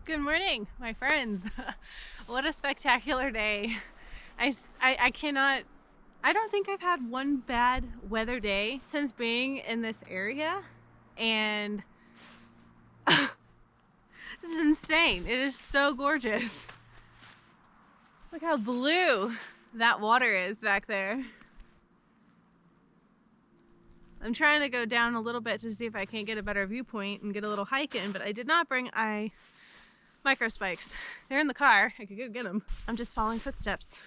Good morning, my friends. What a spectacular day. I cannot, I don't think I've had one bad weather day since being in this area, and this is insane. It is so gorgeous. Look how blue that water is back there. I'm trying to go down a little bit to see if I can't get a better viewpoint and get a little hike in, but I did not bring micro spikes. They're in the car. I could go get them. I'm just following footsteps.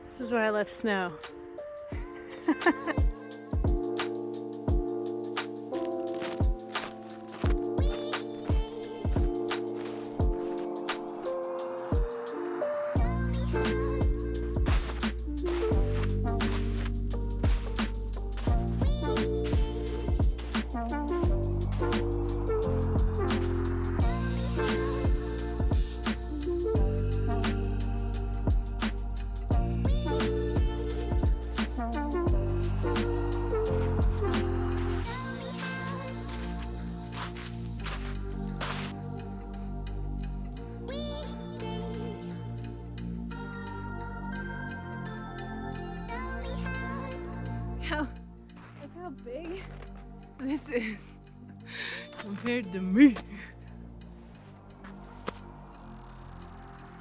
This is where I left snow. Look how big this is compared to me.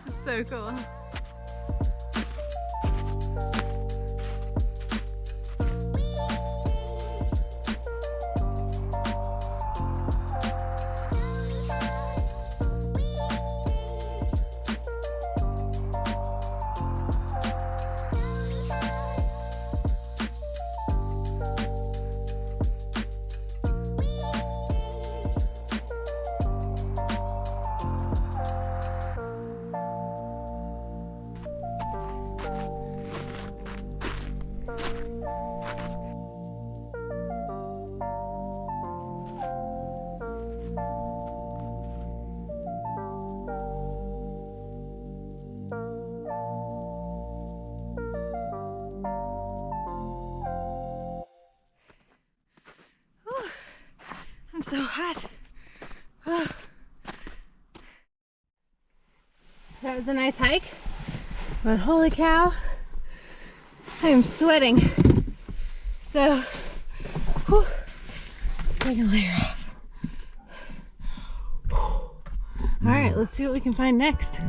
This is so cool. I'm so hot. That was a nice hike, but holy cow, I am sweating. So, taking a layer off. All right, let's see what we can find next.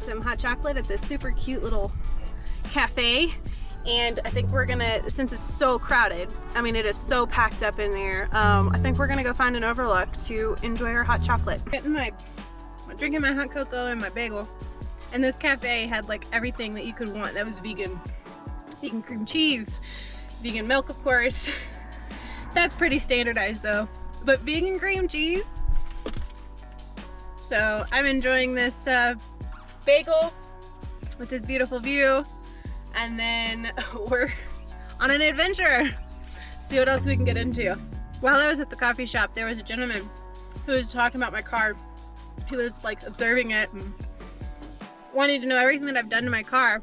Some hot chocolate at this super cute little cafe, and I think we're gonna, since it's so crowded, I mean it is so packed up in there, I think we're gonna go find an overlook to enjoy our hot chocolate. Drinking my hot cocoa and my bagel, and this cafe had like everything that you could want that was vegan. Vegan cream cheese, vegan milk of course. That's pretty standardized though, but vegan cream cheese. So I'm enjoying this bagel with this beautiful view, and then we're on an adventure. See what else we can get into. While I was at the coffee shop, there was a gentleman who was talking about my car. He was like observing it and wanting to know everything that I've done to my car,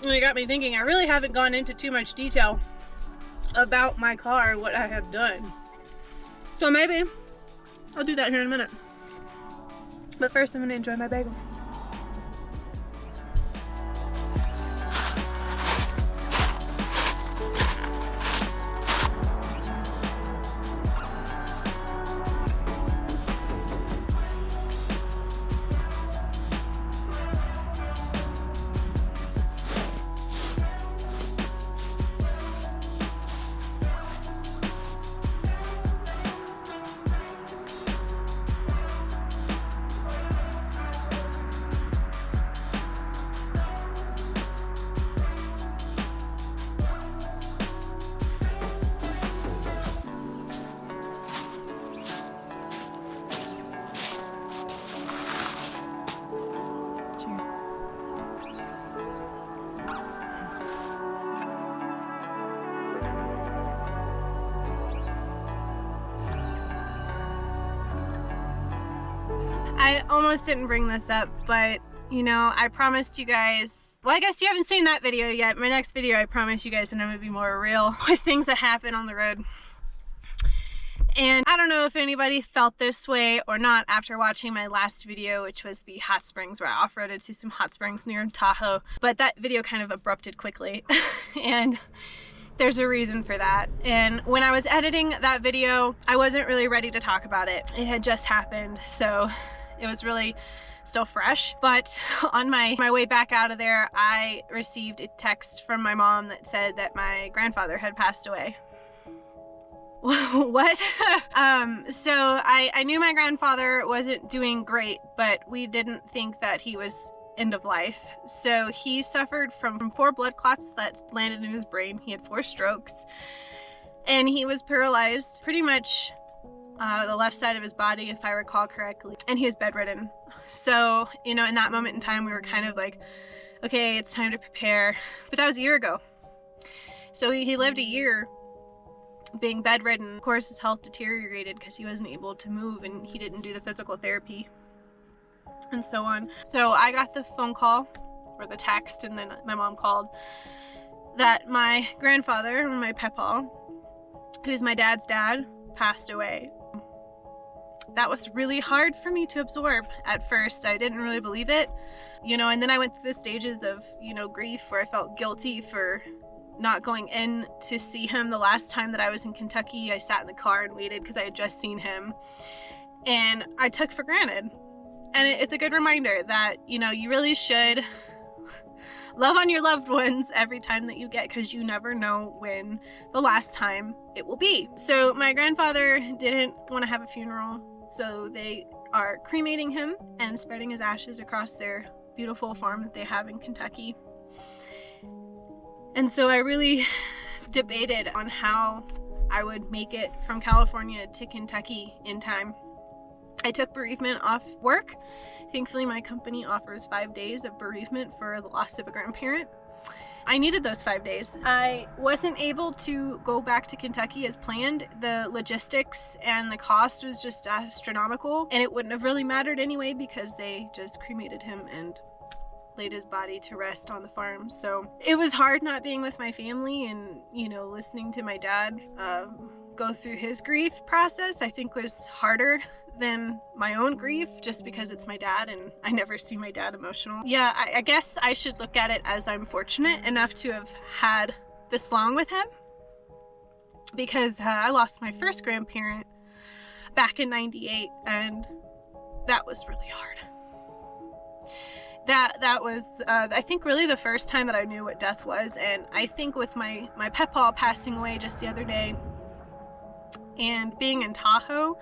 and it got me thinking I really haven't gone into too much detail about my car, what I have done. So maybe I'll do that here in a minute, but first I'm gonna enjoy my bagel. I almost didn't bring this up, but you know, I promised you guys, well, I guess you haven't seen that video yet. My next video, I promise you guys that I'm gonna be more real with things that happen on the road. And I don't know if anybody felt this way or not after watching my last video, which was the hot springs, where I off-roaded to some hot springs near Tahoe, but that video kind of abrupted quickly. And there's a reason for that. And when I was editing that video, I wasn't really ready to talk about it. It had just happened, so it was really still fresh. But on my way back out of there, I received a text from my mom that said that my grandfather had passed away. What? So I knew my grandfather wasn't doing great, but we didn't think that he was end of life. So he suffered from 4 blood clots that landed in his brain. He had 4 strokes, and he was paralyzed pretty much the left side of his body, if I recall correctly, and he was bedridden. So, you know, in that moment in time, we were kind of like, okay, it's time to prepare. But that was a year ago. So he lived a year being bedridden. Of course, his health deteriorated because he wasn't able to move, and he didn't do the physical therapy and so on. So I got the phone call, or the text, and then my mom called, that my grandfather, my Papa, who's my dad's dad, passed away. That was really hard for me to absorb at first. I didn't really believe it, you know, and then I went through the stages of, you know, grief, where I felt guilty for not going in to see him. The last time that I was in Kentucky, I sat in the car and waited because I had just seen him, and I took for granted. And it's a good reminder that, you know, you really should love on your loved ones every time that you get, because you never know when the last time it will be. So my grandfather didn't want to have a funeral, so they are cremating him and spreading his ashes across their beautiful farm that they have in Kentucky. And so I really debated on how I would make it from California to Kentucky in time. I took bereavement off work. Thankfully, my company offers 5 days of bereavement for the loss of a grandparent. I needed those 5 days. I wasn't able to go back to Kentucky as planned. The logistics and the cost was just astronomical, and it wouldn't have really mattered anyway, because they just cremated him and laid his body to rest on the farm. So it was hard not being with my family, and, you know, listening to my dad go through his grief process, I think was harder than my own grief, just because it's my dad and I never see my dad emotional. Yeah, I guess I should look at it as I'm fortunate enough to have had this long with him, because I lost my first grandparent back in '98, and that was really hard. That was, I think, really the first time that I knew what death was. And I think with my Papa passing away just the other day, and being in Tahoe,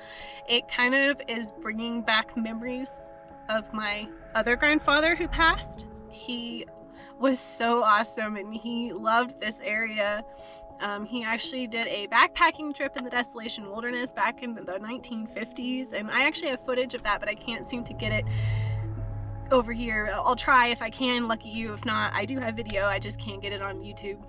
it kind of is bringing back memories of my other grandfather who passed. He was so awesome, and he loved this area. He actually did a backpacking trip in the Desolation Wilderness back in the 1950s, and I actually have footage of that, but I can't seem to get it over here. I'll try if I can. Lucky you. If not, I do have video, I just can't get it on YouTube.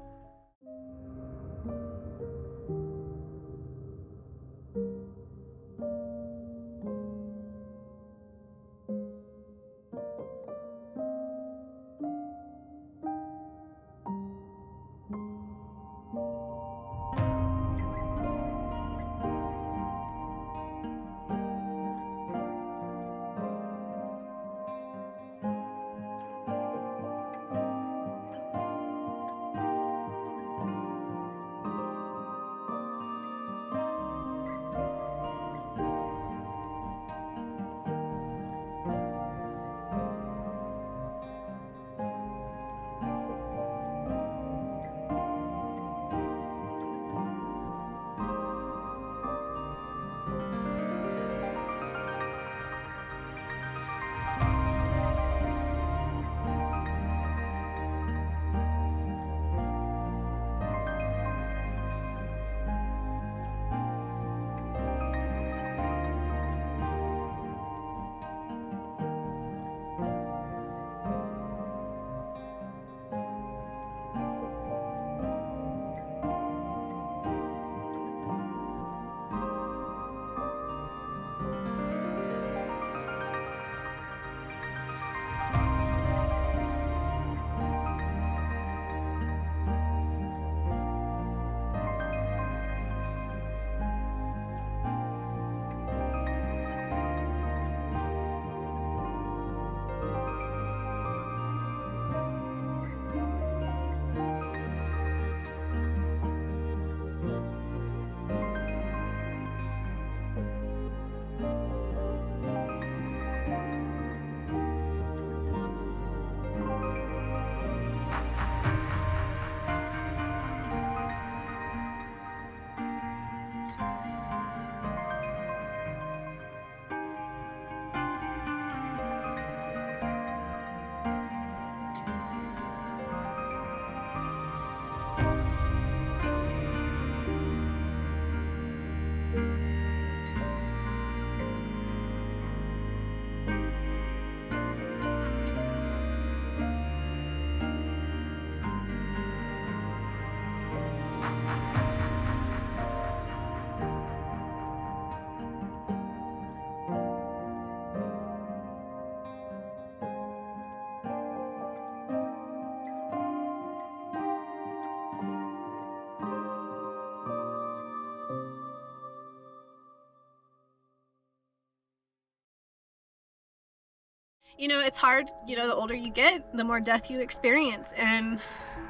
You know, it's hard, you know, the older you get, the more death you experience, and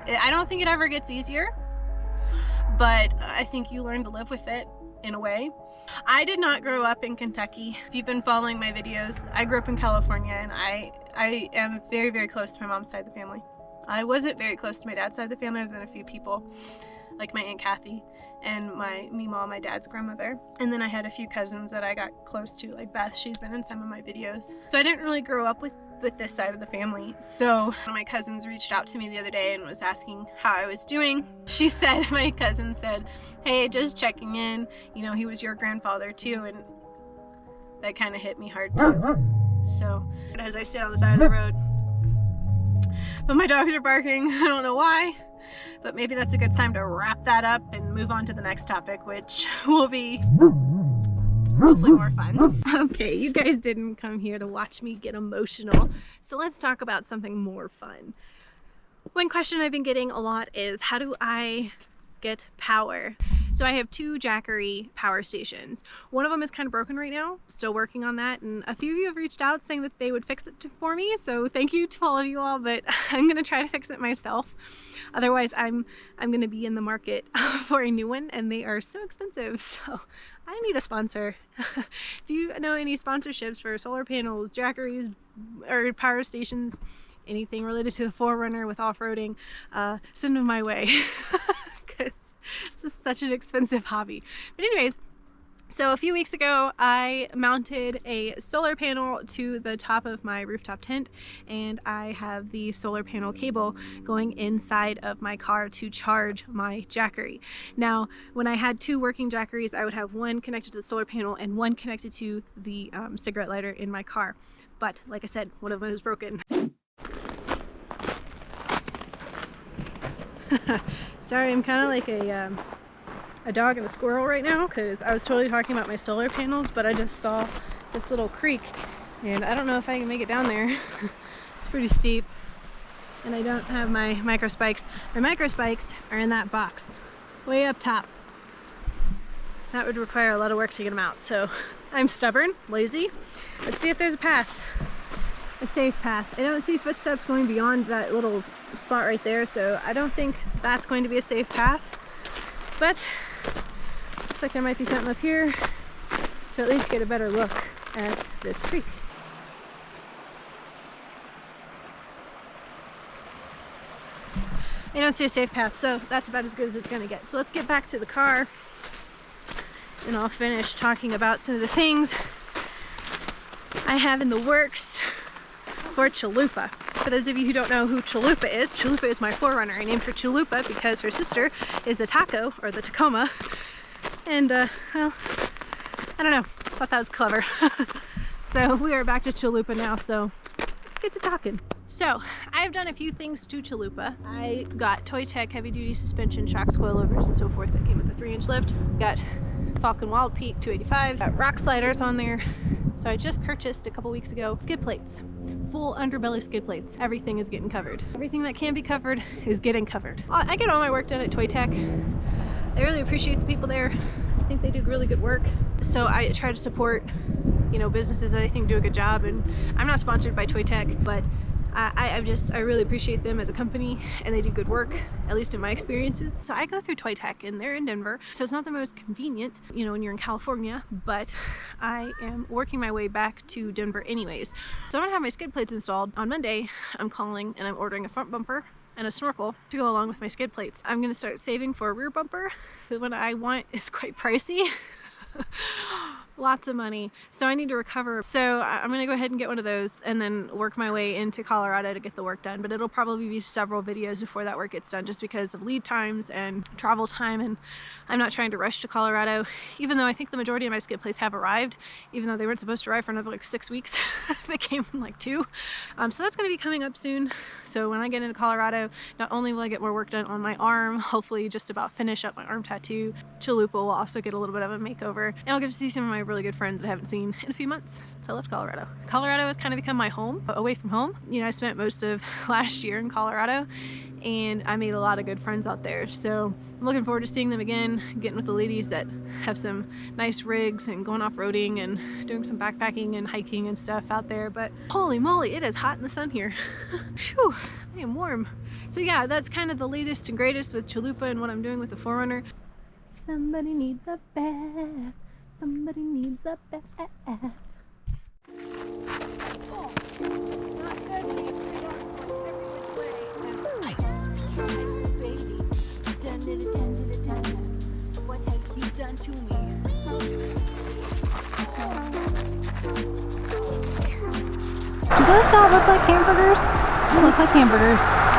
I don't think it ever gets easier, but I think you learn to live with it in a way. I did not grow up in Kentucky. If you've been following my videos, I grew up in California, and I am very, very close to my mom's side of the family. I wasn't very close to my dad's side of the family other than a few people, like my Aunt Kathy and my Mima, my dad's grandmother. And then I had a few cousins that I got close to, like Beth, she's been in some of my videos. So I didn't really grow up with this side of the family. So one of my cousins reached out to me the other day and was asking how I was doing. She said, my cousin said, hey, just checking in. You know, he was your grandfather too. And that kind of hit me hard too. So as I sit on the side of the road, but my dogs are barking. I don't know why, but maybe that's a good time to wrap that up and move on to the next topic, which will be hopefully more fun. Okay, you guys didn't come here to watch me get emotional, so let's talk about something more fun. One question I've been getting a lot is, how do I get power? So I have 2 Jackery power stations. One of them is kind of broken right now, still working on that, and a few of you have reached out saying that they would fix it for me, so thank you to all of you all, but I'm gonna try to fix it myself. Otherwise I'm gonna be in the market for a new one, and they are so expensive, so I need a sponsor. If you know any sponsorships for solar panels, Jackeries, or power stations, anything related to the 4Runner with off-roading, send them my way. Because this is such an expensive hobby. But anyways, so a few weeks ago I mounted a solar panel to the top of my rooftop tent, and I have the solar panel cable going inside of my car to charge my Jackery. Now, when I had 2 working Jackeries, I would have one connected to the solar panel and one connected to the cigarette lighter in my car. But like I said, one of them is broken. Sorry, I'm kind of like a dog and a squirrel right now, because I was totally talking about my solar panels, but I just saw this little creek and I don't know if I can make it down there. It's pretty steep, and I don't have my micro spikes. My micro spikes are in that box way up top. That would require a lot of work to get them out, so I'm stubborn, lazy. Let's see if there's a path, a safe path. I don't see footsteps going beyond that little spot right there, so I don't think that's going to be a safe path, but looks like there might be something up here to at least get a better look at this creek. I don't see a safe path, so that's about as good as it's going to get. So let's get back to the car and I'll finish talking about some of the things I have in the works for Chalupa. For those of you who don't know who Chalupa is my 4Runner. I named her Chalupa because her sister is the Taco, or the Tacoma. And, well, I don't know. Thought that was clever. So we are back to Chalupa now, so let's get to talking. So I've done a few things to Chalupa. I got Toy Tech heavy duty suspension, shocks, coilovers, and so forth that came with a 3-inch lift. Got Falcon Wild Peak 285s, got rock sliders on there. So I just purchased a couple weeks ago skid plates, full underbelly skid plates. Everything is getting covered. Everything that can be covered is getting covered. I get all my work done at Toy Tech. I really appreciate the people there. I think they do really good work. So I try to support, you know, businesses that I think do a good job. And I'm not sponsored by Toy Tech, but I really appreciate them as a company, and they do good work, at least in my experiences. So I go through Toy Tech, and they're in Denver, so it's not the most convenient, you know, when you're in California, but I am working my way back to Denver anyways. So I'm gonna have my skid plates installed. On Monday, I'm calling and I'm ordering a front bumper and a snorkel to go along with my skid plates. I'm gonna start saving for a rear bumper. The one I want is quite pricey. Lots of money, so I need to recover. So I'm gonna go ahead and get one of those and then work my way into Colorado to get the work done, but it'll probably be several videos before that work gets done, just because of lead times and travel time, and I'm not trying to rush to Colorado, even though I think the majority of my skid plates have arrived, even though they weren't supposed to arrive for another like 6 weeks. They came in like 2. So that's going to be coming up soon. So when I get into Colorado, not only will I get more work done on my arm, hopefully just about finish up my arm tattoo, Chalupa will also get a little bit of a makeover, and I'll get to see some of my really good friends that I haven't seen in a few months since I left Colorado. Colorado has kind of become my home, away from home. You know, I spent most of last year in Colorado and I made a lot of good friends out there. So I'm looking forward to seeing them again, getting with the ladies that have some nice rigs and going off-roading and doing some backpacking and hiking and stuff out there. But holy moly, it is hot in the sun here. Phew, I am warm. So yeah, that's kind of the latest and greatest with Chalupa and what I'm doing with the 4Runner. Somebody needs a bath. Somebody needs a bath. Oh, it's not good to be afraid of every which way. Baby, what have you done to me? Do those not look like hamburgers? They look like hamburgers.